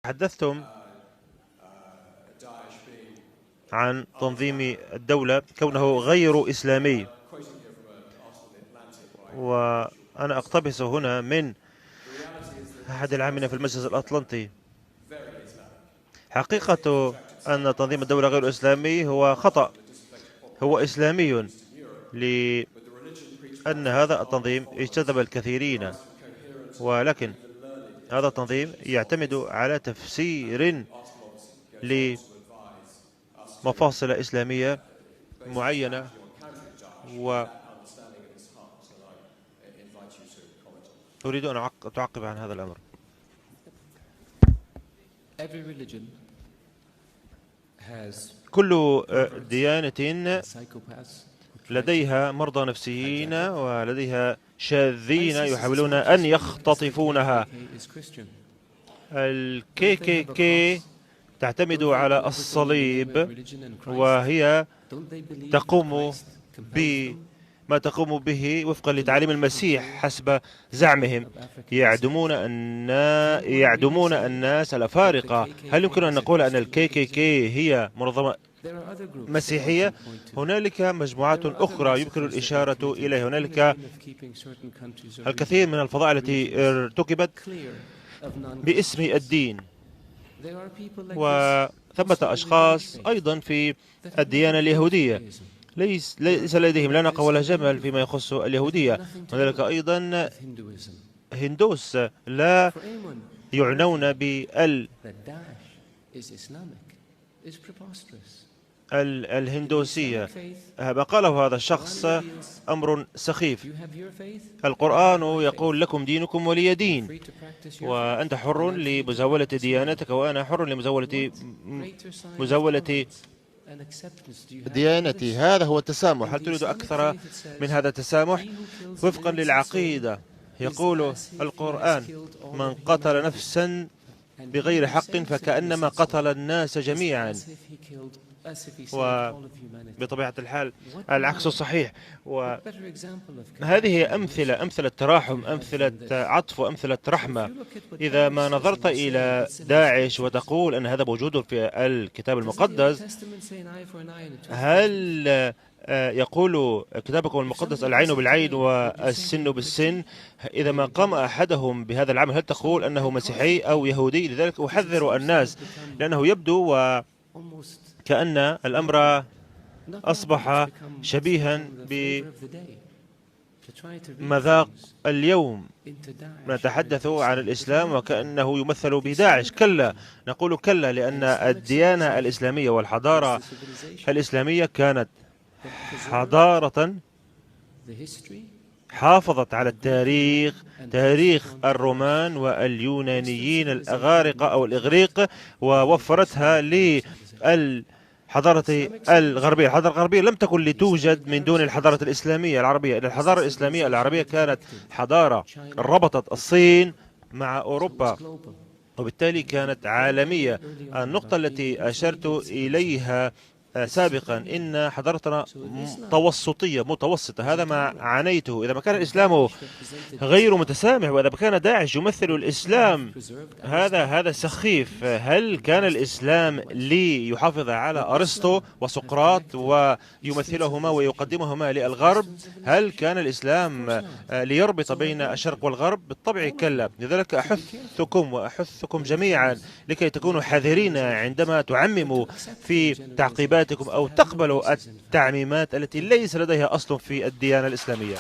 تحدثتم عن تنظيم الدولة كونه غير إسلامي، وأنا أقتبس هنا من أحد العاملين في المجلس الأطلنطي. حقيقة أن تنظيم الدولة غير إسلامي هو خطأ، هو إسلامي، لأن هذا التنظيم اجتذب الكثيرين، ولكن هذا التنظيم يعتمد على تفسير لمفاصل إسلامية معينة، وأريد أن تعقب عن هذا الأمر. كل ديانة لديها مرضى نفسيين ولديها شاذين يحاولون أن يختطفونها. الKKK تعتمد على الصليب، وهي تقوم بما تقوم به وفقا لتعليم المسيح حسب زعمهم. يعدمون الناس الأفارقة. هل يمكن أن نقول أن الKKK هي منظمة مسيحية؟ هنالك مجموعات أخرى يمكن الإشارة إليها. هنالك الكثير من الفضائح التي ارتكبت باسم الدين، وثمة أشخاص أيضا في الديانة اليهودية ليس لديهم لا ناقة ولا جمل فيما يخص اليهودية. هنالك أيضا هندوس لا يعنون الهندوسية. ما قاله هذا الشخص أمر سخيف. القرآن يقول لكم دينكم ولي دين، وأنت حر لمزاولة ديانتك وأنا حر لمزاولة ديانتي. هذا هو التسامح. هل تريد أكثر من هذا التسامح؟ وفقا للعقيدة يقول القرآن: من قتل نفسا بغير حق فكأنما قتل الناس جميعا. وبطبيعة الحال العكس صحيح. وهذه أمثلة تراحم، أمثلة عطف، وأمثلة رحمة. إذا ما نظرت إلى داعش وتقول أن هذا موجود في الكتاب المقدس، هل يقول كتابكم المقدس العين بالعين والسن بالسن؟ إذا ما قام أحدهم بهذا العمل هل تقول أنه مسيحي أو يهودي؟ لذلك أحذر الناس، لأنه يبدو كأن الأمر أصبح شبيها بمذاق اليوم. نتحدث عن الإسلام وكأنه يمثل بداعش. كلا، نقول كلا، لأن الديانة الإسلامية والحضارة الإسلامية كانت حضارة حافظت على تاريخ الرومان واليونانيين الأغارقة أو الإغريق، ووفرتها الحضارة الغربية. الحضارة الغربية لم تكن لتوجد من دون الحضارة الإسلامية العربية. الحضارة الإسلامية العربية كانت حضارة ربطت الصين مع أوروبا، وبالتالي كانت عالمية. النقطة التي أشرت إليها سابقا إن حضارتنا توسطية متوسطة، هذا ما عنيته. إذا ما كان الإسلام غير متسامح، وإذا كان داعش يمثل الإسلام، هذا سخيف. هل كان الإسلام ليحافظ على أرسطو وسقراط ويمثلهما ويقدمهما للغرب؟ هل كان الإسلام ليربط بين الشرق والغرب؟ بالطبع كلا. لذلك أحثكم جميعا لكي تكونوا حذرين عندما تعمموا في تعقيباتكم أو تقبلوا التعميمات التي ليس لديها أصل في الديانة الإسلامية.